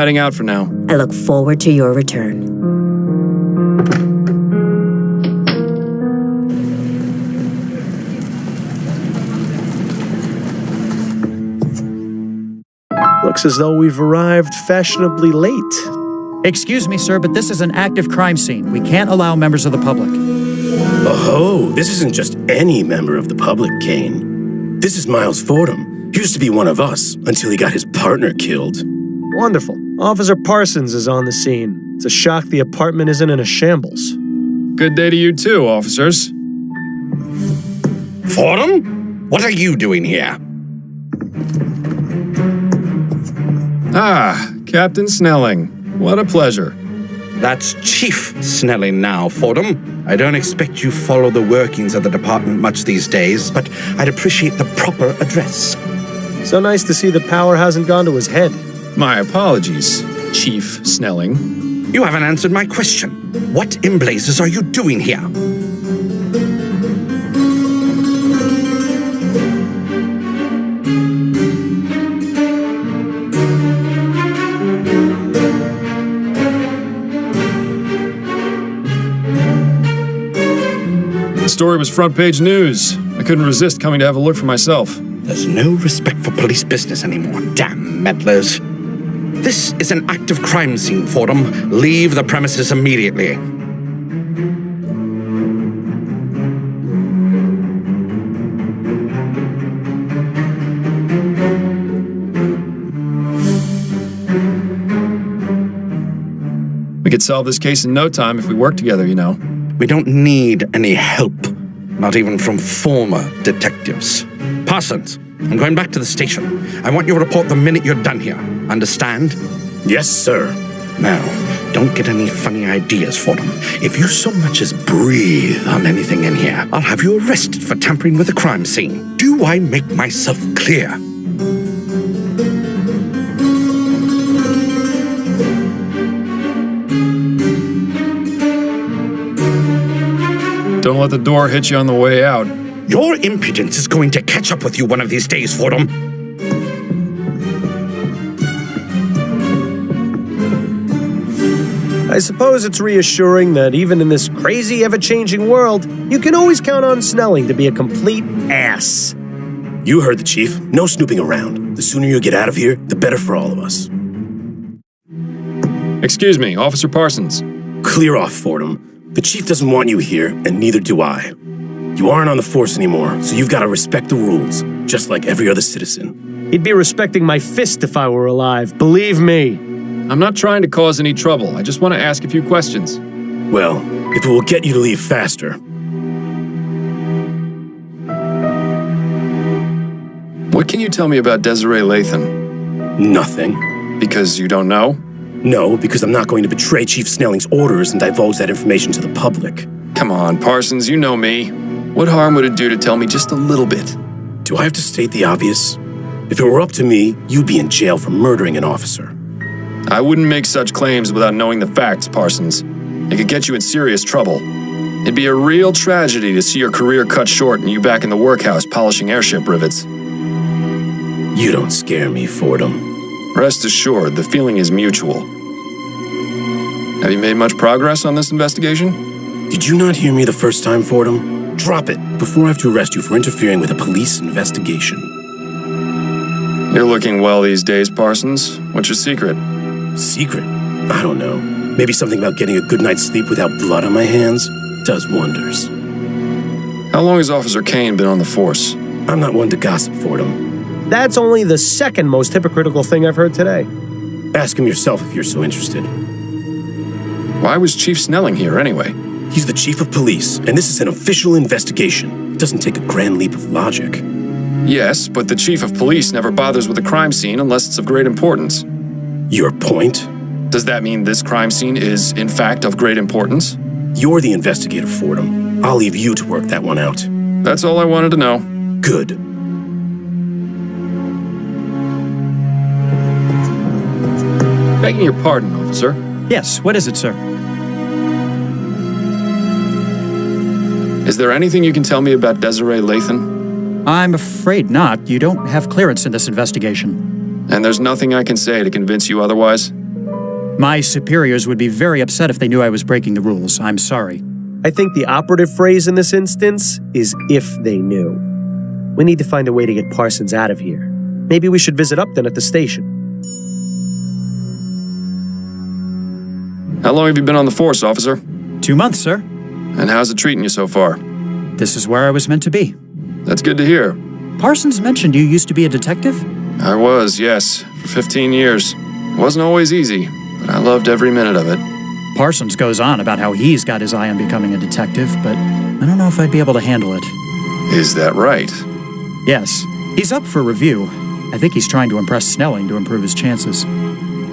heading out for now. I look forward to your return. Looks as though we've arrived fashionably late. Excuse me, sir, but this is an active crime scene. We can't allow members of the public. Oh, this isn't just any member of the public, Kane. This is Miles Fordham. He used to be one of us until he got his partner killed. Wonderful. Officer Parsons is on the scene. It's a shock the apartment isn't in a shambles. Good day to you too, officers. Fordham? What are you doing here? Ah, Captain Snelling. What a pleasure. That's Chief Snelling now, Fordham. I don't expect you follow the workings of the department much these days, but I'd appreciate the proper address. So nice to see the power hasn't gone to his head. My apologies, Chief Snelling. You haven't answered my question. What in blazes are you doing here? The story was front-page news. I couldn't resist coming to have a look for myself. There's no respect for police business anymore, damn meddlers. This is an active crime scene, Fordham. Leave the premises immediately. We could solve this case in no time if we work together, you know. We don't need any help, not even from former detectives. Parsons, I'm going back to the station. I want your report the minute you're done here. Understand? Yes, sir. Now, don't get any funny ideas, Fordham. If you so much as breathe on anything in here, I'll have you arrested for tampering with a crime scene. Do I make myself clear? Don't let the door hit you on the way out. Your impudence is going to catch up with you one of these days, Fordham. I suppose it's reassuring that even in this crazy, ever-changing world, you can always count on Snelling to be a complete ass. You heard the chief. No snooping around. The sooner you get out of here, the better for all of us. Excuse me, Officer Parsons. Clear off, Fordham. The chief doesn't want you here, and neither do I. You aren't on the force anymore, so you've got to respect the rules, just like every other citizen. He'd be respecting my fist if I were alive, believe me. I'm not trying to cause any trouble. I just want to ask a few questions. Well, if it will get you to leave faster. What can you tell me about Desiree Lathan? Nothing. Because you don't know? No, because I'm not going to betray Chief Snelling's orders and divulge that information to the public. Come on, Parsons, you know me. What harm would it do to tell me just a little bit? Do I have to state the obvious? If it were up to me, you'd be in jail for murdering an officer. I wouldn't make such claims without knowing the facts, Parsons. It could get you in serious trouble. It'd be a real tragedy to see your career cut short and you back in the workhouse polishing airship rivets. You don't scare me, Fordham. Rest assured, the feeling is mutual. Have you made much progress on this investigation? Did you not hear me the first time, Fordham? Drop it before I have to arrest you for interfering with a police investigation. You're looking well these days, Parsons. What's your secret? Secret? I don't know. Maybe something about getting a good night's sleep without blood on my hands does wonders. How long has Officer Kane been on the force? I'm not one to gossip, Fordham. That's only the second most hypocritical thing I've heard today. Ask him yourself if you're so interested. Why was Chief Snelling here anyway? He's the chief of police, and this is an official investigation. It doesn't take a grand leap of logic. Yes, but the chief of police never bothers with a crime scene unless it's of great importance. Your point? Does that mean this crime scene is, in fact, of great importance? You're the investigator, Fordham. I'll leave you to work that one out. That's all I wanted to know. Good. Begging your pardon, officer. Yes, what is it, sir? Is there anything you can tell me about Desiree Lathan? I'm afraid not. You don't have clearance in this investigation. And there's nothing I can say to convince you otherwise? My superiors would be very upset if they knew I was breaking the rules. I'm sorry. I think the operative phrase in this instance is if they knew. We need to find a way to get Parsons out of here. Maybe we should visit Upton at the station. How long have you been on the force, officer? 2 months, sir. And how's it treating you so far? This is where I was meant to be. That's good to hear. Parsons mentioned you used to be a detective? I was, yes, for 15 years. It wasn't always easy, but I loved every minute of it. Parsons goes on about how he's got his eye on becoming a detective, but I don't know if I'd be able to handle it. Is that right? Yes, he's up for review. I think he's trying to impress Snelling to improve his chances.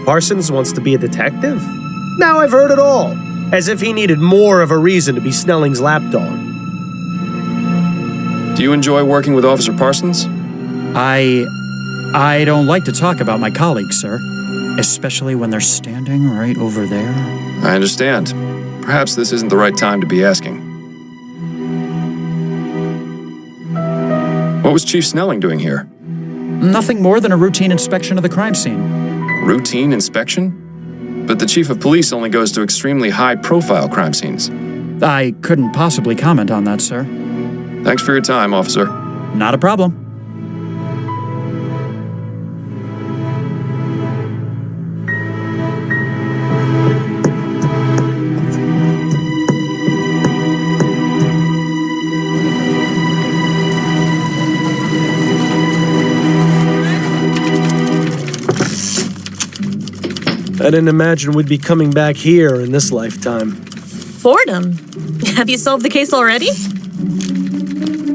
Parsons wants to be a detective? Now I've heard it all. As if he needed more of a reason to be Snelling's lapdog. Do you enjoy working with Officer Parsons? I don't like to talk about my colleagues, sir. Especially when they're standing right over there. I understand. Perhaps this isn't the right time to be asking. What was Chief Snelling doing here? Nothing more than a routine inspection of the crime scene. Routine inspection? But the Chief of Police only goes to extremely high-profile crime scenes. I couldn't possibly comment on that, sir. Thanks for your time, officer. Not a problem. I didn't imagine we'd be coming back here in this lifetime. Fordham? Have you solved the case already?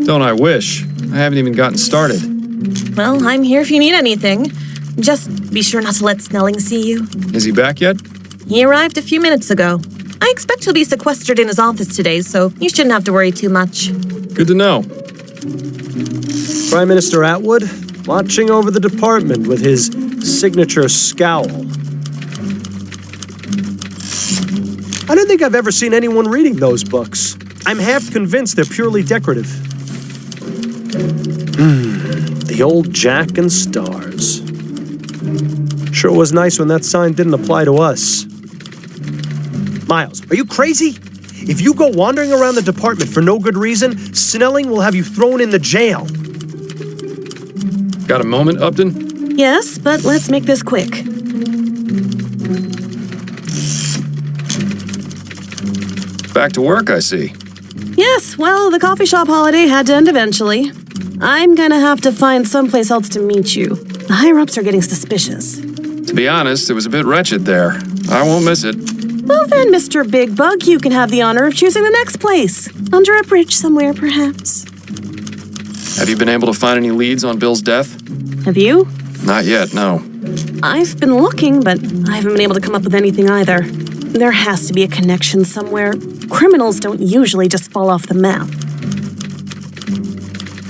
Don't I wish? I haven't even gotten started. Well, I'm here if you need anything. Just be sure not to let Snelling see you. Is he back yet? He arrived a few minutes ago. I expect he'll be sequestered in his office today, so you shouldn't have to worry too much. Good to know. Prime Minister Atwood, watching over the department with his signature scowl. I don't think I've ever seen anyone reading those books. I'm half convinced they're purely decorative. The old Jack and Stars. Sure was nice when that sign didn't apply to us. Miles, are you crazy? If you go wandering around the department for no good reason, Snelling will have you thrown in the jail. Got a moment, Upton? Yes, but let's make this quick. Back to work, I see. Yes, well, the coffee shop holiday had to end eventually. I'm gonna have to find someplace else to meet you. The higher-ups are getting suspicious. To be honest, it was a bit wretched there. I won't miss it. Well then, Mr. Big Bug, you can have the honor of choosing the next place. Under a bridge somewhere, perhaps. Have you been able to find any leads on Bill's death? Have you? Not yet, no. I've been looking, but I haven't been able to come up with anything either. There has to be a connection somewhere. Criminals don't usually just fall off the map.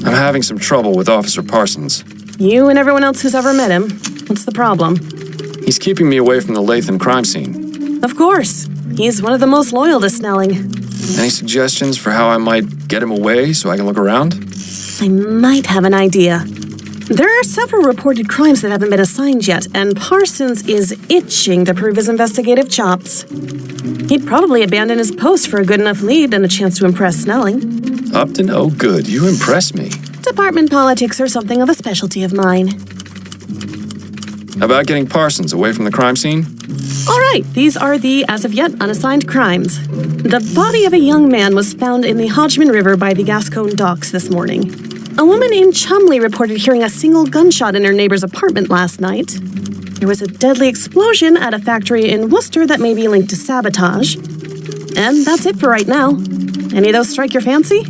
I'm having some trouble with Officer Parsons. You and everyone else who's ever met him. What's the problem? He's keeping me away from the Latham crime scene. Of course. He's one of the most loyal to Snelling. Any suggestions for how I might get him away so I can look around? I might have an idea. There are several reported crimes that haven't been assigned yet, and Parsons is itching to prove his investigative chops. He'd probably abandon his post for a good enough lead and a chance to impress Snelling. Upton, oh good, you impress me. Department politics are something of a specialty of mine. How about getting Parsons away from the crime scene? All right, these are the, as of yet, unassigned crimes. The body of a young man was found in the Hodgman River by the Gascon docks this morning. A woman in Chumley reported hearing a single gunshot in her neighbor's apartment last night. There was a deadly explosion at a factory in Worcester that may be linked to sabotage. And that's it for right now. Any of those strike your fancy?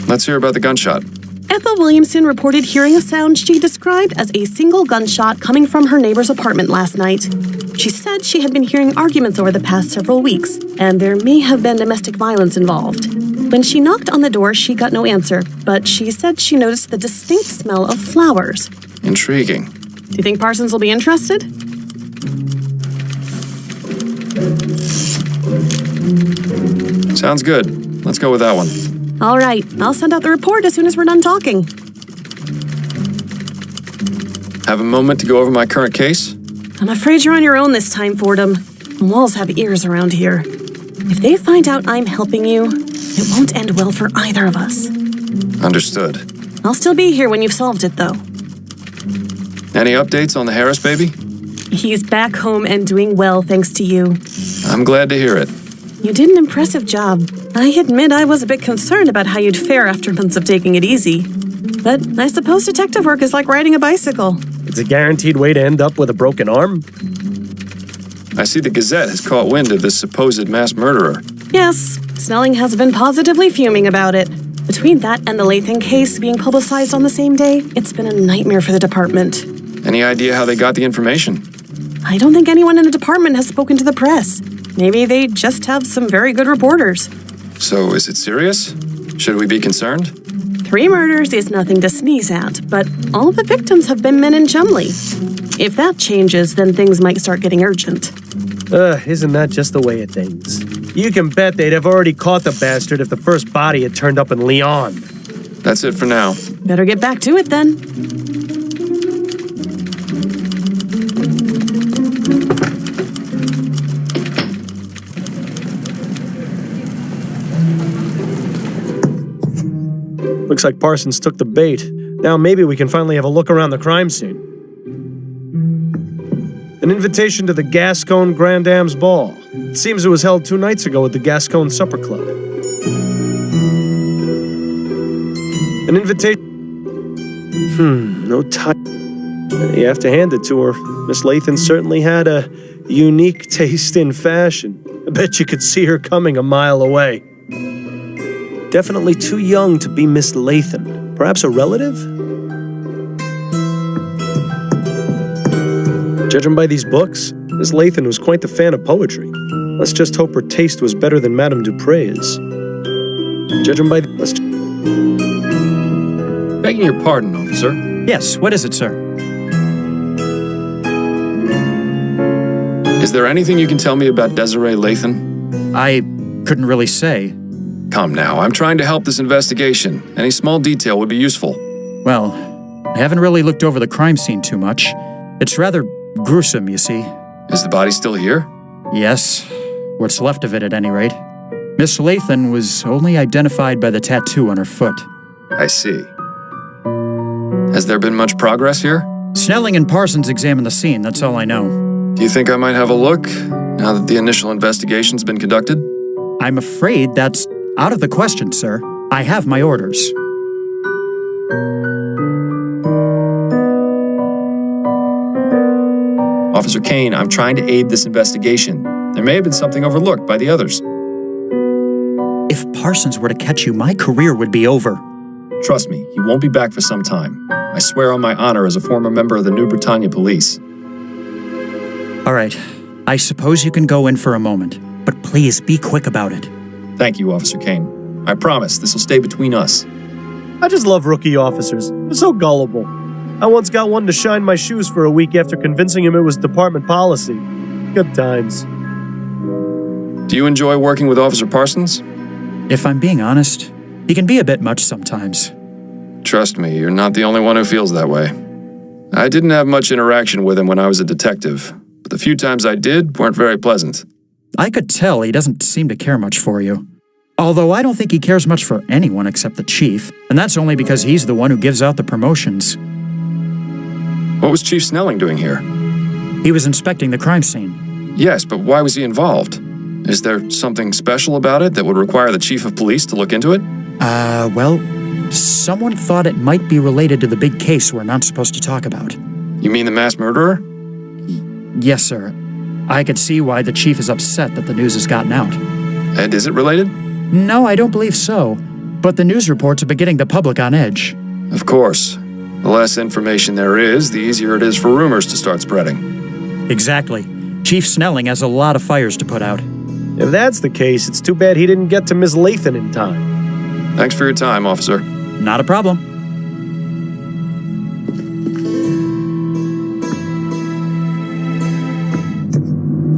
Let's hear about the gunshot. Ethel Williamson reported hearing a sound she described as a single gunshot coming from her neighbor's apartment last night. She said she had been hearing arguments over the past several weeks, and there may have been domestic violence involved. When she knocked on the door, she got no answer, but she said she noticed the distinct smell of flowers. Intriguing. Do you think Parsons will be interested? Sounds good. Let's go with that one. All right, I'll send out the report as soon as we're done talking. Have a moment to go over my current case? I'm afraid you're on your own this time, Fordham. Walls have ears around here. If they find out I'm helping you, it won't end well for either of us. Understood. I'll still be here when you've solved it, though. Any updates on the Harris baby? He's back home and doing well, thanks to you. I'm glad to hear it. You did an impressive job. I admit I was a bit concerned about how you'd fare after months of taking it easy. But I suppose detective work is like riding a bicycle. It's a guaranteed way to end up with a broken arm. I see the Gazette has caught wind of this supposed mass murderer. Yes, Snelling has been positively fuming about it. Between that and the Lathan case being publicized on the same day, it's been a nightmare for the department. Any idea how they got the information? I don't think anyone in the department has spoken to the press. Maybe they just have some very good reporters. So is it serious? Should we be concerned? 3 murders is nothing to sneeze at, but all the victims have been men in Chumley. If that changes, then things might start getting urgent. Isn't that just the way of things? You can bet they'd have already caught the bastard if the first body had turned up in Leon. That's it for now. Better get back to it then. Looks like Parsons took the bait. Now maybe we can finally have a look around the crime scene. An invitation to the Gascon Grand Dame's Ball. It seems it was held 2 nights ago at the Gascon Supper Club. An invitation... no time. You have to hand it to her. Miss Lathan certainly had a unique taste in fashion. I bet you could see her coming a mile away. Definitely too young to be Miss Lathan. Perhaps a relative? Judging by these books, Miss Lathan was quite the fan of poetry. Let's just hope her taste was better than Madame Dupre's. Judging by Begging your pardon, officer. Yes, what is it, sir? Is there anything you can tell me about Desiree Lathan? I couldn't really say. Come now, I'm trying to help this investigation. Any small detail would be useful. Well, I haven't really looked over the crime scene too much. It's rather gruesome, you see. Is the body still here? Yes, what's left of it at any rate. Miss Lathan was only identified by the tattoo on her foot. I see. Has there been much progress here? Snelling and Parsons examined the scene, that's all I know. Do you think I might have a look, now that the initial investigation's been conducted? I'm afraid that's out of the question, sir. I have my orders. Officer Kane, I'm trying to aid this investigation. There may have been something overlooked by the others. If Parsons were to catch you, my career would be over. Trust me, he won't be back for some time. I swear on my honor as a former member of the New Britannia Police. All right, I suppose you can go in for a moment, but please be quick about it. Thank you, Officer Kane. I promise this will stay between us. I just love rookie officers. They're so gullible. I once got one to shine my shoes for a week after convincing him it was department policy. Good times. Do you enjoy working with Officer Parsons? If I'm being honest, he can be a bit much sometimes. Trust me, you're not the only one who feels that way. I didn't have much interaction with him when I was a detective, but the few times I did weren't very pleasant. I could tell he doesn't seem to care much for you. Although I don't think he cares much for anyone except the chief, and that's only because he's the one who gives out the promotions. What was Chief Snelling doing here? He was inspecting the crime scene. Yes, but why was he involved? Is there something special about it that would require the chief of police to look into it? Well, someone thought it might be related to the big case we're not supposed to talk about. You mean the mass murderer? Yes, sir. I could see why the chief is upset that the news has gotten out. And is it related? No, I don't believe so. But the news reports are beginning the public on edge. Of course. The less information there is, the easier it is for rumors to start spreading. Exactly. Chief Snelling has a lot of fires to put out. If that's the case, it's too bad he didn't get to Miss Lathan in time. Thanks for your time, officer. Not a problem.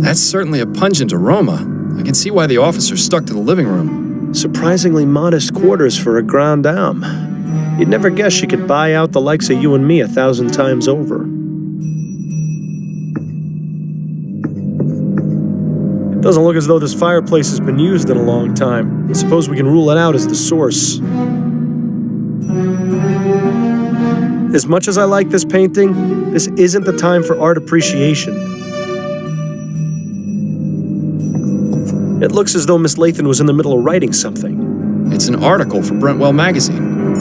That's certainly a pungent aroma. I can see why the officer stuck to the living room. Surprisingly modest quarters for a grande dame. You'd never guess she could buy out the likes of you and me 1,000 times over. Doesn't look as though this fireplace has been used in a long time. I suppose we can rule it out as the source. As much as I like this painting, this isn't the time for art appreciation. It looks as though Miss Lathan was in the middle of writing something. It's an article for Brentwell magazine.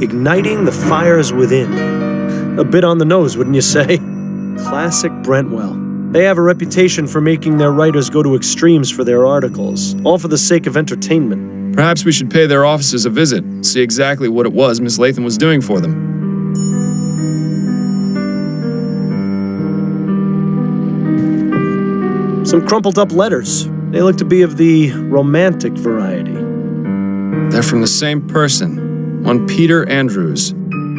Igniting the fires within. A bit on the nose, wouldn't you say? Classic Brentwell. They have a reputation for making their writers go to extremes for their articles, all for the sake of entertainment. Perhaps we should pay their offices a visit, see exactly what it was Miss Lathan was doing for them. Some crumpled up letters. They look to be of the romantic variety. They're from the same person, one Peter Andrews.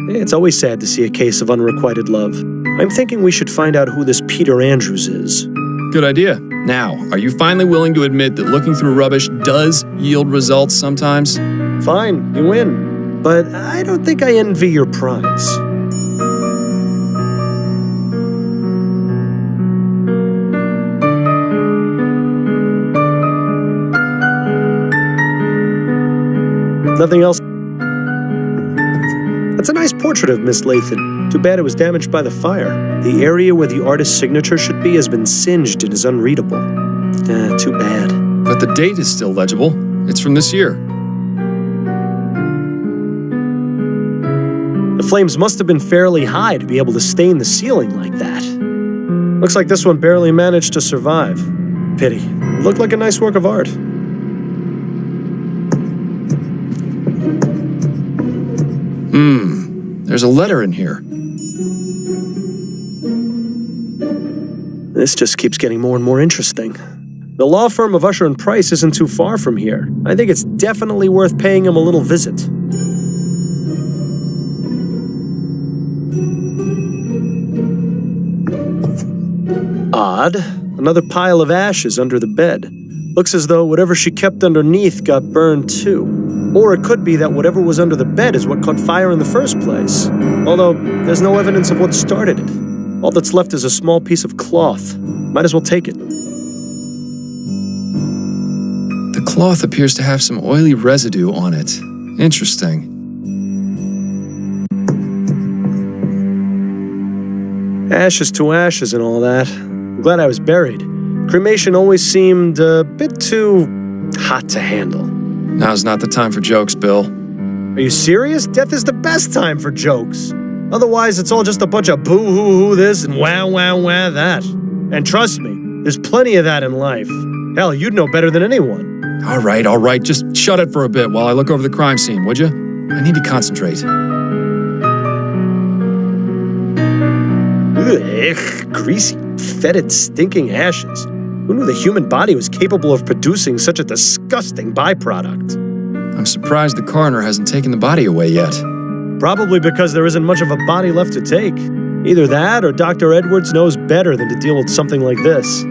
It's always sad to see a case of unrequited love. I'm thinking we should find out who this Peter Andrews is. Good idea. Now, are you finally willing to admit that looking through rubbish does yield results sometimes? Fine, you win. But I don't think I envy your prize. Nothing else. That's a nice portrait of Miss Lathan. Too bad it was damaged by the fire. The area where the artist's signature should be has been singed and is unreadable. Too bad. But the date is still legible. It's from this year. The flames must have been fairly high to be able to stain the ceiling like that. Looks like this one barely managed to survive. Pity. It looked like a nice work of art. There's a letter in here. This just keeps getting more and more interesting. The law firm of Usher and Price isn't too far from here. I think it's definitely worth paying him a little visit. Odd. Another pile of ashes under the bed. Looks as though whatever she kept underneath got burned too. Or it could be that whatever was under the bed is what caught fire in the first place. Although, there's no evidence of what started it. All that's left is a small piece of cloth. Might as well take it. The cloth appears to have some oily residue on it. Interesting. Ashes to ashes and all that. I'm glad I was buried. Cremation always seemed a bit too hot to handle. Now's not the time for jokes, Bill. Are you serious? Death is the best time for jokes. Otherwise, it's all just a bunch of boo-hoo-hoo this and wow-wow-wow that. And trust me, there's plenty of that in life. Hell, you'd know better than anyone. All right. Just shut it for a bit while I look over the crime scene, would you? I need to concentrate. Ugh, greasy, fetid, stinking ashes. Who knew the human body was capable of producing such a disgusting byproduct? I'm surprised the coroner hasn't taken the body away yet. Probably because there isn't much of a body left to take. Either that or Dr. Edwards knows better than to deal with something like this.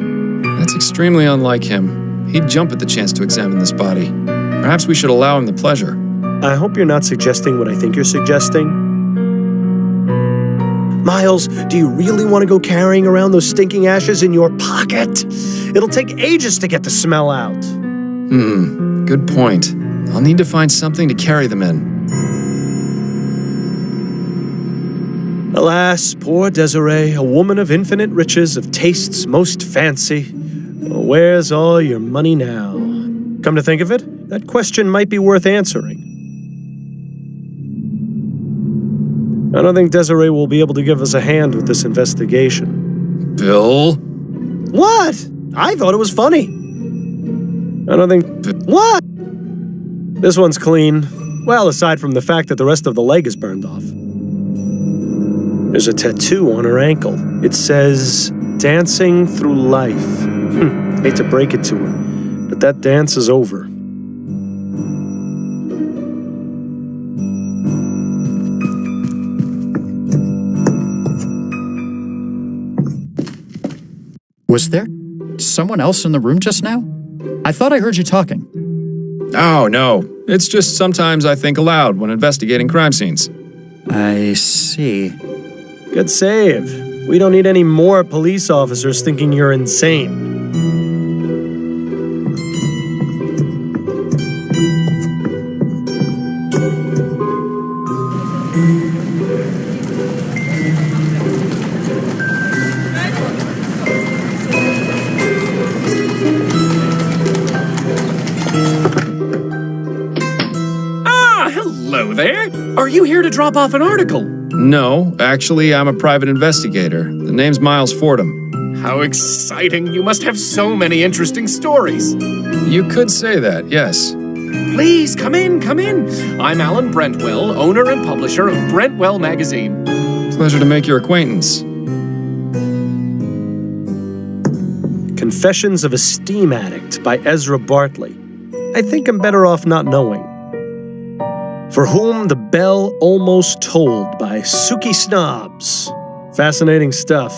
That's extremely unlike him. He'd jump at the chance to examine this body. Perhaps we should allow him the pleasure. I hope you're not suggesting what I think you're suggesting. Miles, do you really want to go carrying around those stinking ashes in your pocket? It'll take ages to get the smell out. Good point. I'll need to find something to carry them in. Alas, poor Desiree, a woman of infinite riches, of tastes most fancy. Where's all your money now? Come to think of it, that question might be worth answering. I don't think Desiree will be able to give us a hand with this investigation. Bill? What? I thought it was funny. I don't think... What? This one's clean. Well, aside from the fact that the rest of the leg is burned off. There's a tattoo on her ankle. It says, "Dancing Through Life." Hate to break it to her, but that dance is over. Was there someone else in the room just now? I thought I heard you talking. Oh, no. It's just sometimes I think aloud when investigating crime scenes. I see. Good save. We don't need any more police officers thinking you're insane. Hello there. Are you here to drop off an article? No, actually, I'm a private investigator. The name's Miles Fordham. How exciting. You must have so many interesting stories. You could say that, yes. Please, come in, come in. I'm Alan Brentwell, owner and publisher of Brentwell Magazine. Pleasure to make your acquaintance. Confessions of a Steam Addict by Ezra Bartley. I think I'm better off not knowing. For Whom the Bell Almost Tolled by Suki Snobs. Fascinating stuff.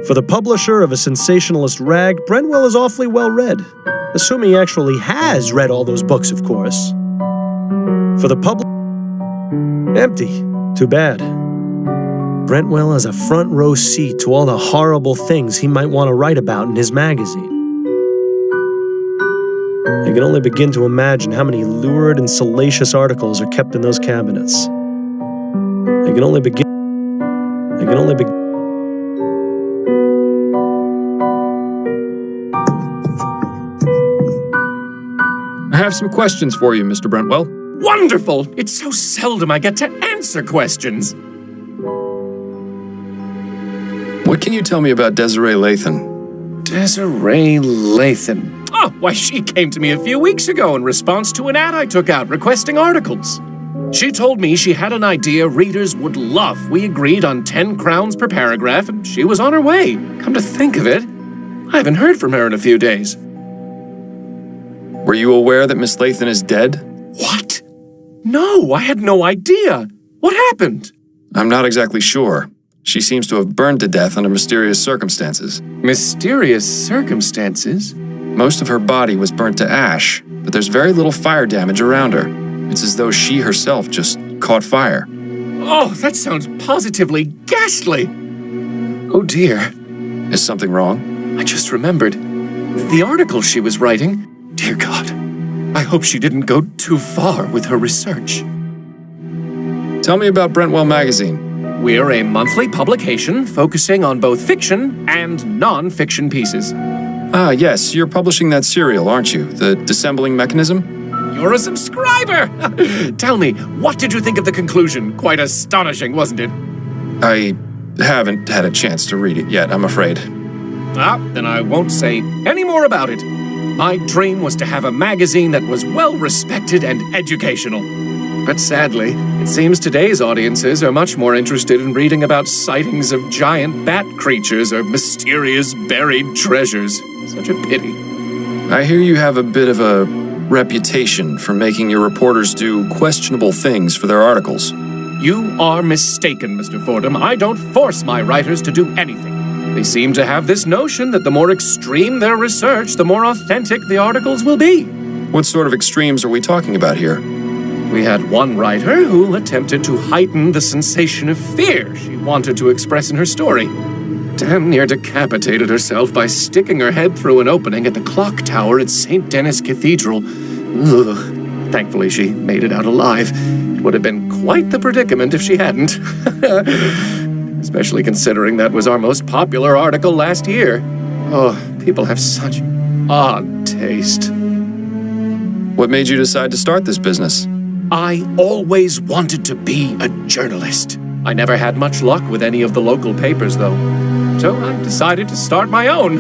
For the publisher of a sensationalist rag, Brentwell is awfully well read. Assuming he actually has read all those books, of course. For the empty. Too bad. Brentwell has a front row seat to all the horrible things he might want to write about in his magazine. I can only begin to imagine how many lurid and salacious articles are kept in those cabinets. I can only begin. I have some questions for you, Mr. Brentwell. Wonderful! It's so seldom I get to answer questions. What can you tell me about Desiree Lathan? Desiree Lathan. Oh, why, she came to me a few weeks ago in response to an ad I took out requesting articles. She told me she had an idea readers would love. We agreed on 10 crowns per paragraph, and she was on her way. Come to think of it, I haven't heard from her in a few days. Were you aware that Miss Lathan is dead? What? No, I had no idea. What happened? I'm not exactly sure. She seems to have burned to death under mysterious circumstances. Mysterious circumstances? Most of her body was burnt to ash, but there's very little fire damage around her. It's as though she herself just caught fire. Oh, that sounds positively ghastly. Oh dear. Is something wrong? I just remembered. The article she was writing. Dear God, I hope she didn't go too far with her research. Tell me about Brentwell Magazine. We're a monthly publication focusing on both fiction and non-fiction pieces. Ah, yes, you're publishing that serial, aren't you? The Dissembling Mechanism? You're a subscriber! Tell me, what did you think of the conclusion? Quite astonishing, wasn't it? I haven't had a chance to read it yet, I'm afraid. Ah, then I won't say any more about it. My dream was to have a magazine that was well-respected and educational. But sadly, it seems today's audiences are much more interested in reading about sightings of giant bat creatures or mysterious buried treasures. Such a pity. I hear you have a bit of a reputation for making your reporters do questionable things for their articles. You are mistaken, Mr. Fordham. I don't force my writers to do anything. They seem to have this notion that the more extreme their research, the more authentic the articles will be. What sort of extremes are we talking about here? We had one writer who attempted to heighten the sensation of fear she wanted to express in her story. Damn near decapitated herself by sticking her head through an opening at the clock tower at St. Denis Cathedral. Ugh. Thankfully, she made it out alive. It would have been quite the predicament if she hadn't. Especially considering that was our most popular article last year. Oh, people have such odd taste. What made you decide to start this business? I always wanted to be a journalist. I never had much luck with any of the local papers, though. So I decided to start my own.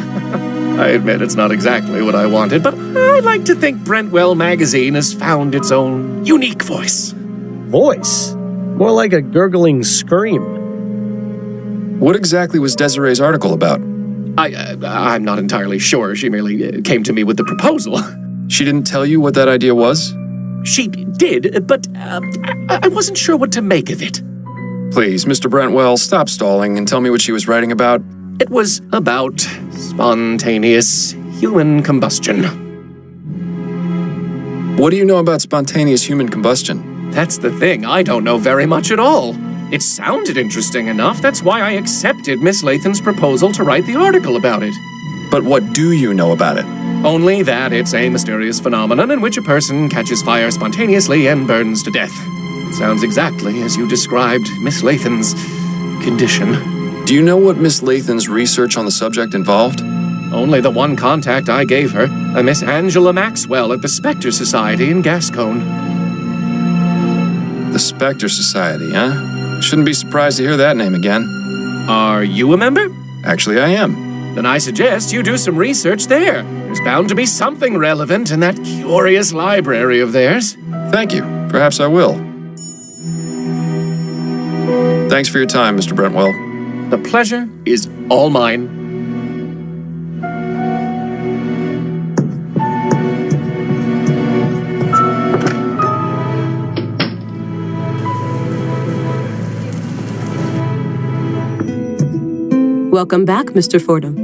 I admit it's not exactly what I wanted, but I like to think Brentwell Magazine has found its own unique voice. Voice? More like a gurgling scream. What exactly was Desiree's article about? I'm not entirely sure. She merely came to me with the proposal. She didn't tell you what that idea was? She did, but I wasn't sure what to make of it. Please, Mr. Brentwell, stop stalling and tell me what she was writing about. It was about spontaneous human combustion. What do you know about spontaneous human combustion? That's the thing. I don't know very much at all. It sounded interesting enough. That's why I accepted Miss Lathan's proposal to write the article about it. But what do you know about it? Only that it's a mysterious phenomenon in which a person catches fire spontaneously and burns to death. It sounds exactly as you described Miss Lathan's condition. Do you know what Miss Lathan's research on the subject involved? Only the one contact I gave her, a Miss Angela Maxwell at the Spectre Society in Gascone. The Spectre Society, huh? Shouldn't be surprised to hear that name again. Are you a member? Actually, I am. Then I suggest you do some research there. There's bound to be something relevant in that curious library of theirs. Thank you. Perhaps I will. Thanks for your time, Mr. Brentwell. The pleasure is all mine. Welcome back, Mr. Fordham.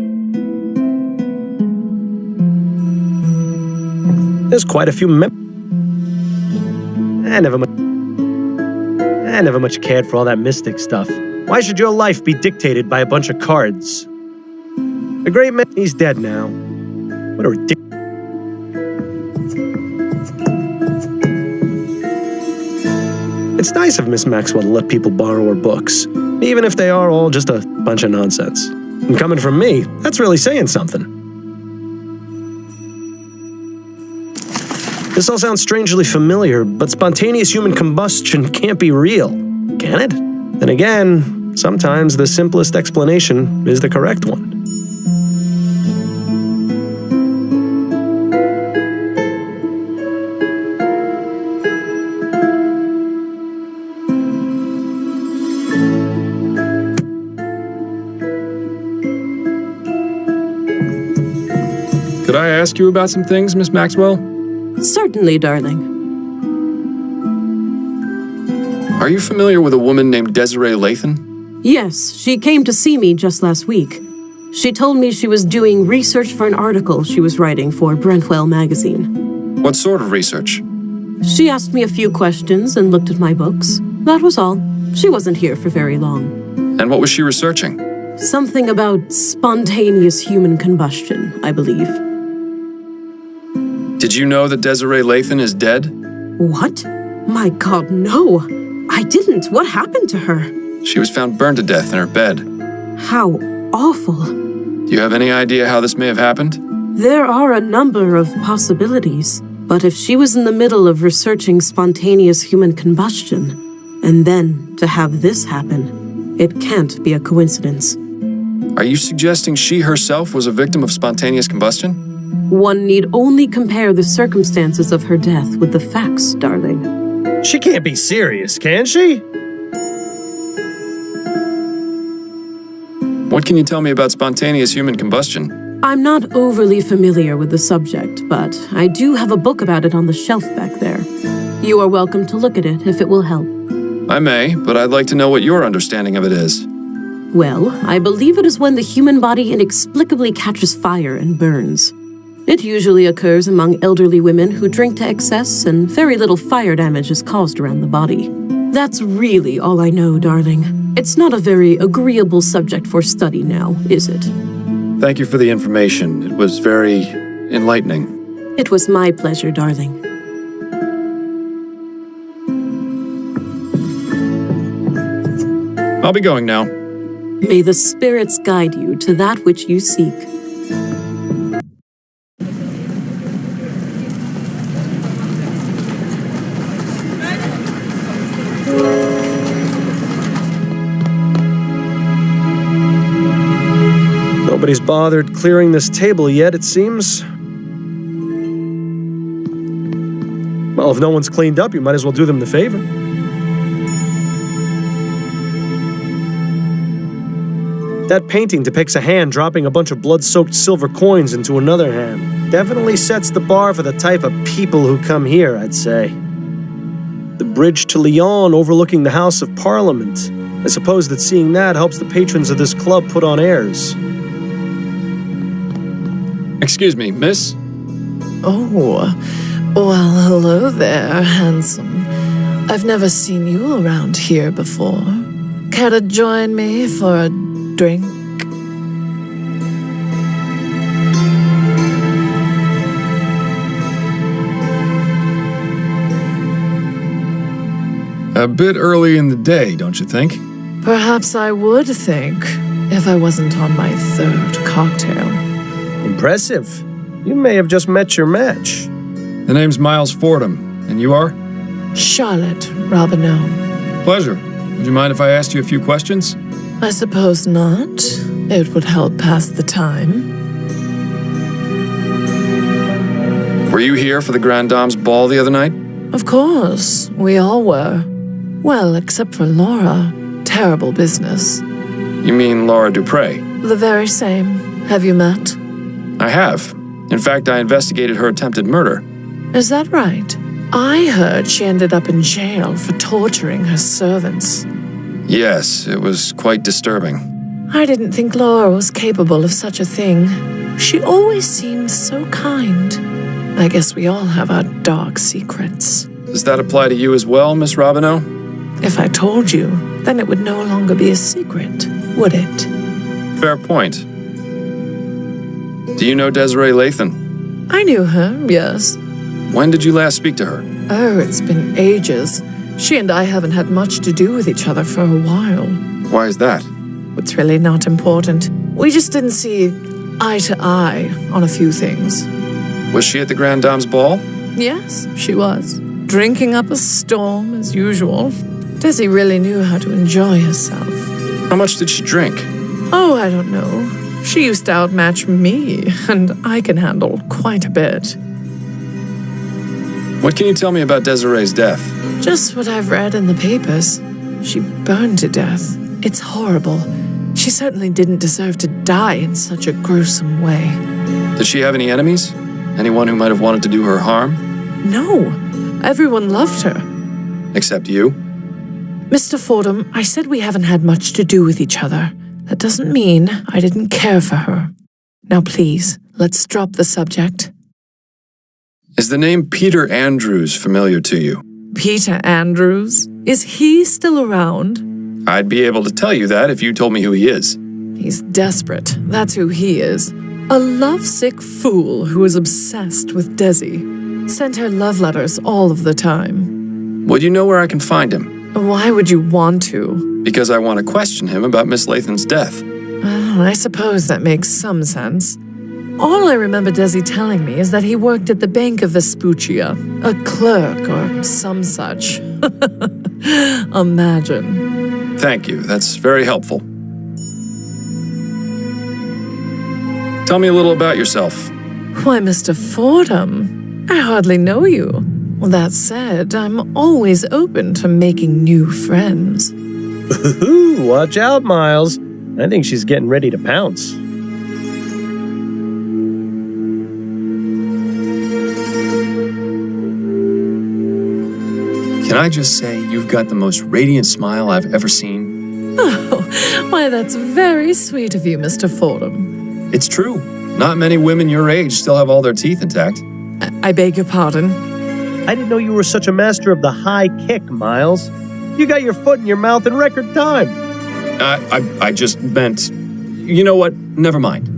There's quite a few I never much cared for all that mystic stuff. Why should your life be dictated by a bunch of cards? The great man, he's dead now. What a ridiculous... It's nice of Miss Maxwell to let people borrow her books, even if they are all just a bunch of nonsense. And coming from me, that's really saying something. This all sounds strangely familiar, but spontaneous human combustion can't be real, can it? Then again, sometimes the simplest explanation is the correct one. Could I ask you about some things, Miss Maxwell? Certainly, darling. Are you familiar with a woman named Desiree Lathan? Yes, she came to see me just last week. She told me she was doing research for an article she was writing for Brentwell magazine. What sort of research? She asked me a few questions and looked at my books. That was all. She wasn't here for very long. And what was she researching? Something about spontaneous human combustion, I believe. Did you know that Desiree Lathan is dead? What? My God, no. I didn't. What happened to her? She was found burned to death in her bed. How awful. Do you have any idea how this may have happened? There are a number of possibilities, but if she was in the middle of researching spontaneous human combustion, and then to have this happen, it can't be a coincidence. Are you suggesting she herself was a victim of spontaneous combustion? One need only compare the circumstances of her death with the facts, darling. She can't be serious, can she? What can you tell me about spontaneous human combustion? I'm not overly familiar with the subject, but I do have a book about it on the shelf back there. You are welcome to look at it if it will help. I may, but I'd like to know what your understanding of it is. Well, I believe it is when the human body inexplicably catches fire and burns. It usually occurs among elderly women who drink to excess, and very little fire damage is caused around the body. That's really all I know, darling. It's not a very agreeable subject for study now, is it? Thank you for the information. It was very enlightening. It was my pleasure, darling. I'll be going now. May the spirits guide you to that which you seek. Nobody's bothered clearing this table yet, it seems. Well, if no one's cleaned up, you might as well do them the favor. That painting depicts a hand dropping a bunch of blood-soaked silver coins into another hand. Definitely sets the bar for the type of people who come here, I'd say. The bridge to Lyon overlooking the House of Parliament. I suppose that seeing that helps the patrons of this club put on airs. Excuse me, miss? Oh, well, hello there, handsome. I've never seen you around here before. Care to join me for a drink? A bit early in the day, don't you think? Perhaps I would think if I wasn't on my third cocktail. Impressive. You may have just met your match. The name's Miles Fordham, and you are? Charlotte Robineau. Pleasure. Would you mind if I asked you a few questions? I suppose not. It would help pass the time. Were you here for the Grand Dame's ball the other night? Of course, we all were. Well, except for Laura. Terrible business. You mean Laura Dupre? The very same. Have you met? I have. In fact, I investigated her attempted murder. Is that right? I heard she ended up in jail for torturing her servants. Yes, it was quite disturbing. I didn't think Laura was capable of such a thing. She always seemed so kind. I guess we all have our dark secrets. Does that apply to you as well, Miss Robineau? If I told you, then it would no longer be a secret, would it? Fair point. Do you know Desiree Lathan? I knew her, yes. When did you last speak to her? Oh, it's been ages. She and I haven't had much to do with each other for a while. Why is that? It's really not important. We just didn't see eye to eye on a few things. Was she at the Grand Dame's ball? Yes, she was. Drinking up a storm as usual. Desi really knew how to enjoy herself. How much did she drink? Oh, I don't know. She used to outmatch me, and I can handle quite a bit. What can you tell me about Desiree's death? Just what I've read in the papers. She burned to death. It's horrible. She certainly didn't deserve to die in such a gruesome way. Did she have any enemies? Anyone who might have wanted to do her harm? No. Everyone loved her. Except you? Mr. Fordham, I said we haven't had much to do with each other. That doesn't mean I didn't care for her. Now please, let's drop the subject. Is the name Peter Andrews familiar to you? Peter Andrews? Is he still around? I'd be able to tell you that if you told me who he is. He's desperate. That's who he is. A lovesick fool who is obsessed with Desi. Sent her love letters all of the time. Would you know where I can find him? Why would you want to? Because I want to question him about Miss Lathan's death. I suppose that makes some sense. All I remember Desi telling me is that he worked at the Bank of Vespuccia, a clerk or some such. Imagine. Thank you, that's very helpful. Tell me a little about yourself. Why, Mr. Fordham, I hardly know you. Well, that said, I'm always open to making new friends. Ooh, watch out, Miles. I think she's getting ready to pounce. Can I just say you've got the most radiant smile I've ever seen? Oh, why, that's very sweet of you, Mr. Fordham. It's true. Not many women your age still have all their teeth intact. I beg your pardon? I didn't know you were such a master of the high kick, Miles. You got your foot in your mouth in record time. I just meant... You know what? Never mind.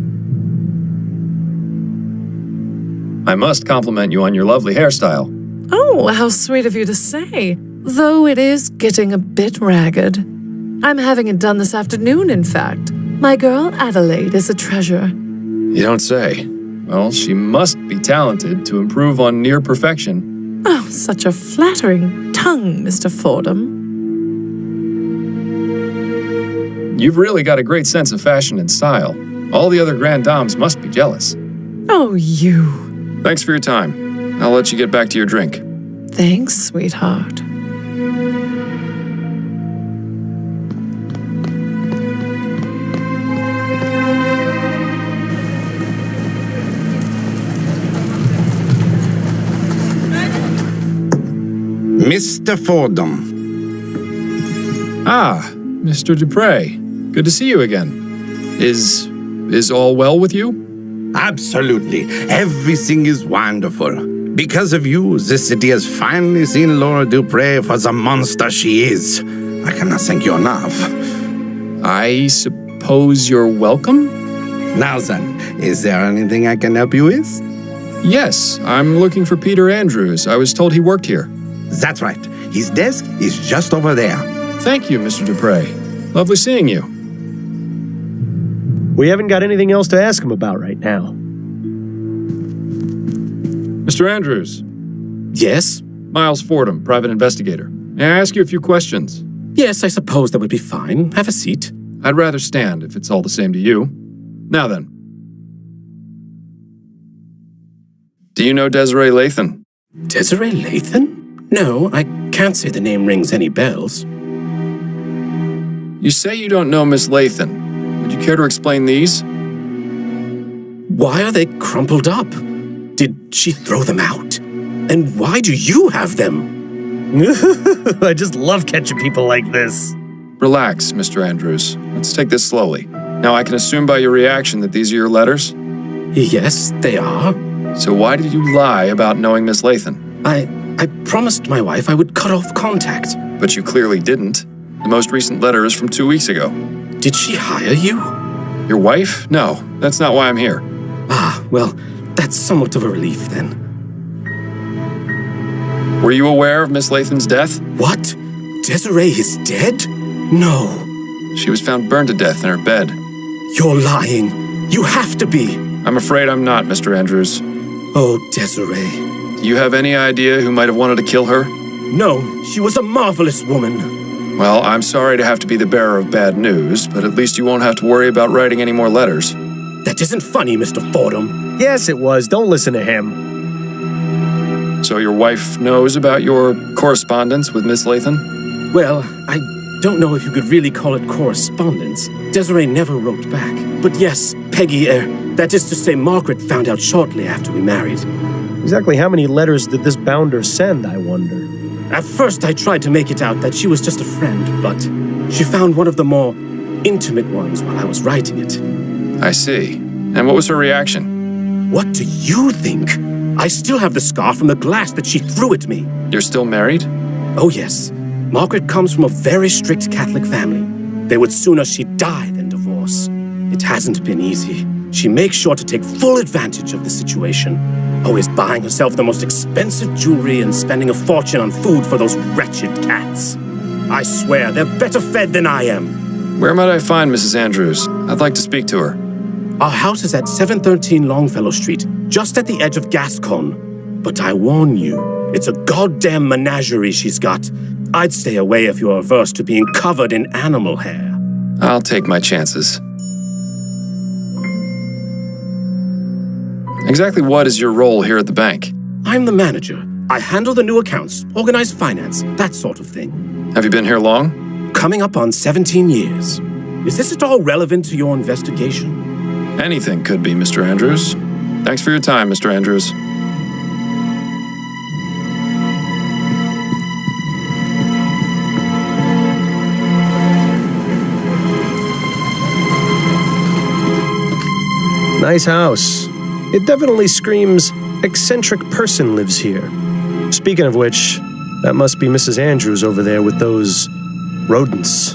I must compliment you on your lovely hairstyle. Oh, how sweet of you to say. Though it is getting a bit ragged. I'm having it done this afternoon, in fact. My girl Adelaide is a treasure. You don't say. Well, she must be talented to improve on near perfection. Oh, such a flattering tongue, Mr. Fordham. You've really got a great sense of fashion and style. All the other Grand Dames must be jealous. Oh, you. Thanks for your time. I'll let you get back to your drink. Thanks, sweetheart. Mr. Fordham. Ah, Mr. Dupre. Good to see you again. Is all well with you? Absolutely. Everything is wonderful. Because of you, this city has finally seen Laura Dupre for the monster she is. I cannot thank you enough. I suppose you're welcome? Now then, is there anything I can help you with? Yes, I'm looking for Peter Andrews. I was told he worked here. That's right. His desk is just over there. Thank you, Mr. Dupre. Lovely seeing you. We haven't got anything else to ask him about right now. Mr. Andrews. Yes? Miles Fordham, private investigator. May I ask you a few questions? Yes, I suppose that would be fine. Have a seat. I'd rather stand if it's all the same to you. Now then. Do you know Desiree Lathan? Desiree Lathan? No, I can't say the name rings any bells. You say you don't know Miss Lathan. Would you care to explain these? Why are they crumpled up? Did she throw them out? And why do you have them? I just love catching people like this. Relax, Mr. Andrews. Let's take this slowly. Now, I can assume by your reaction that these are your letters? Yes, they are. So why did you lie about knowing Miss Lathan? I promised my wife I would cut off contact. But you clearly didn't. The most recent letter is from 2 weeks ago. Did she hire you? Your wife? No, that's not why I'm here. Ah, well, that's somewhat of a relief then. Were you aware of Miss Lathan's death? What? Desiree is dead? No. She was found burned to death in her bed. You're lying. You have to be. I'm afraid I'm not, Mr. Andrews. Oh, Desiree. Do you have any idea who might have wanted to kill her? No, she was a marvelous woman. Well, I'm sorry to have to be the bearer of bad news, but at least you won't have to worry about writing any more letters. That isn't funny, Mr. Fordham. Yes, it was. Don't listen to him. So your wife knows about your correspondence with Miss Lathan? Well, I don't know if you could really call it correspondence. Desiree never wrote back. But yes, Peggy, that is to say Margaret found out shortly after we married. Exactly how many letters did this bounder send, I wonder? At first I tried to make it out that she was just a friend, but she found one of the more intimate ones while I was writing it. I see. And what was her reaction? What do you think? I still have the scar from the glass that she threw at me. You're still married? Oh yes. Margaret comes from a very strict Catholic family. They would sooner she die than divorce. It hasn't been easy. She makes sure to take full advantage of the situation, always buying herself the most expensive jewelry and spending a fortune on food for those wretched cats. I swear, they're better fed than I am. Where might I find Mrs. Andrews? I'd like to speak to her. Our house is at 713 Longfellow Street, just at the edge of Gascon. But I warn you, it's a goddamn menagerie she's got. I'd stay away if you're averse to being covered in animal hair. I'll take my chances. Exactly what is your role here at the bank? I'm the manager. I handle the new accounts, organize finance, that sort of thing. Have you been here long? Coming up on 17 years. Is this at all relevant to your investigation? Anything could be, Mr. Andrews. Thanks for your time, Mr. Andrews. Nice house. It definitely screams, eccentric person lives here. Speaking of which, that must be Mrs. Andrews over there with those rodents.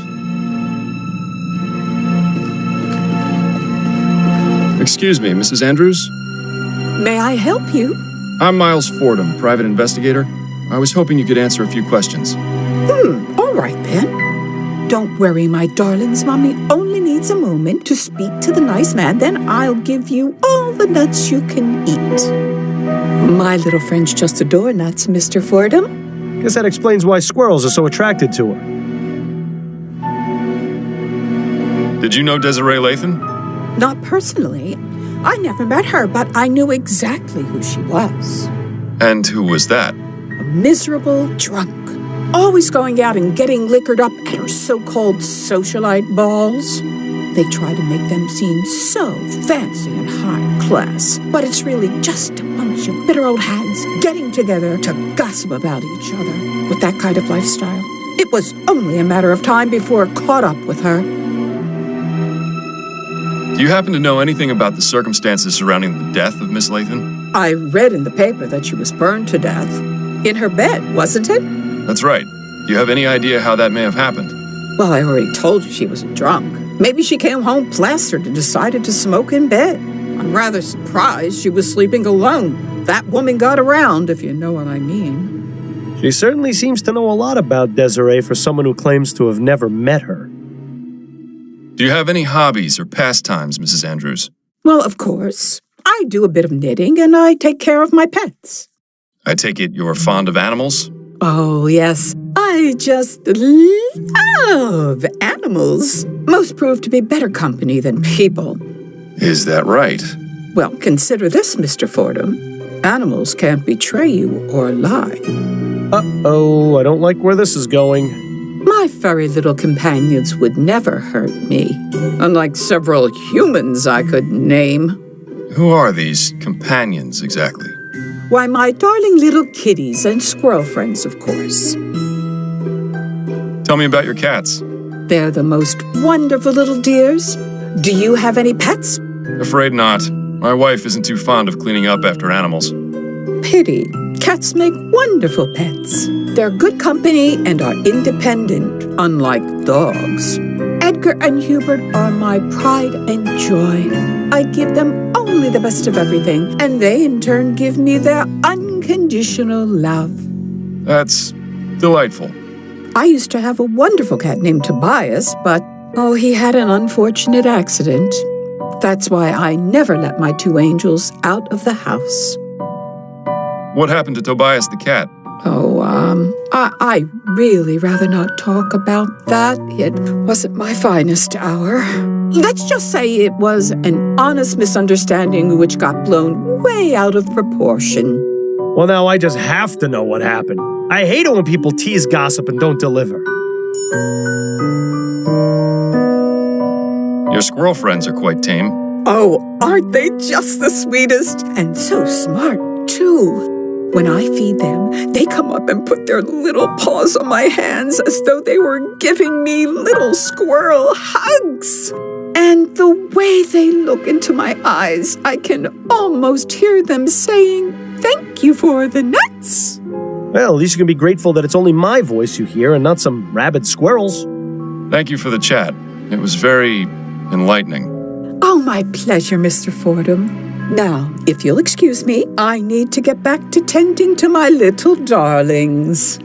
Excuse me, Mrs. Andrews? May I help you? I'm Miles Fordham, private investigator. I was hoping you could answer a few questions. All right then. Don't worry, my darlings. Mommy only needs a moment to speak to the nice man, then I'll give you all the nuts you can eat. My little friends just adore nuts, Mr. Fordham. Guess that explains why squirrels are so attracted to her. Did you know Desiree Lathan? Not personally. I never met her, but I knew exactly who she was. And who was that? A miserable drunk. Always going out and getting liquored up at her so-called socialite balls. They try to make them seem so fancy and high class, but it's really just a bunch of bitter old hags getting together to gossip about each other. With that kind of lifestyle, it was only a matter of time before it caught up with her. Do you happen to know anything about the circumstances surrounding the death of Miss Lathan? I read in the paper that she was burned to death. In her bed, wasn't it? That's right. Do you have any idea how that may have happened? Well, I already told you she was a drunk. Maybe she came home plastered and decided to smoke in bed. I'm rather surprised she was sleeping alone. That woman got around, if you know what I mean. She certainly seems to know a lot about Desiree for someone who claims to have never met her. Do you have any hobbies or pastimes, Mrs. Andrews? Well, of course. I do a bit of knitting and I take care of my pets. I take it you're fond of animals? Oh, yes. I just love animals. Most prove to be better company than people. Is that right? Well, consider this, Mr. Fordham. Animals can't betray you or lie. Uh-oh, I don't like where this is going. My furry little companions would never hurt me, unlike several humans I could name. Who are these companions exactly? Why, my darling little kitties and squirrel friends, of course. Tell me about your cats. They're the most wonderful little dears. Do you have any pets? Afraid not. My wife isn't too fond of cleaning up after animals. Pity. Cats make wonderful pets. They're good company and are independent, unlike dogs. Edgar and Hubert are my pride and joy. I give them only the best of everything, and they in turn give me their unconditional love. That's delightful. I used to have a wonderful cat named Tobias, but, he had an unfortunate accident. That's why I never let my two angels out of the house. What happened to Tobias the cat? I really rather not talk about that. It wasn't my finest hour. Let's just say it was an honest misunderstanding which got blown way out of proportion. Well, now I just have to know what happened. I hate it when people tease gossip and don't deliver. Your squirrel friends are quite tame. Oh, aren't they just the sweetest? And so smart, too. When I feed them, they come up and put their little paws on my hands as though they were giving me little squirrel hugs. And the way they look into my eyes, I can almost hear them saying, "Thank you for the nuts." Well, at least you can be grateful that it's only my voice you hear and not some rabid squirrels. Thank you for the chat. It was very enlightening. Oh, my pleasure, Mr. Fordham. Now, if you'll excuse me, I need to get back to tending to my little darlings.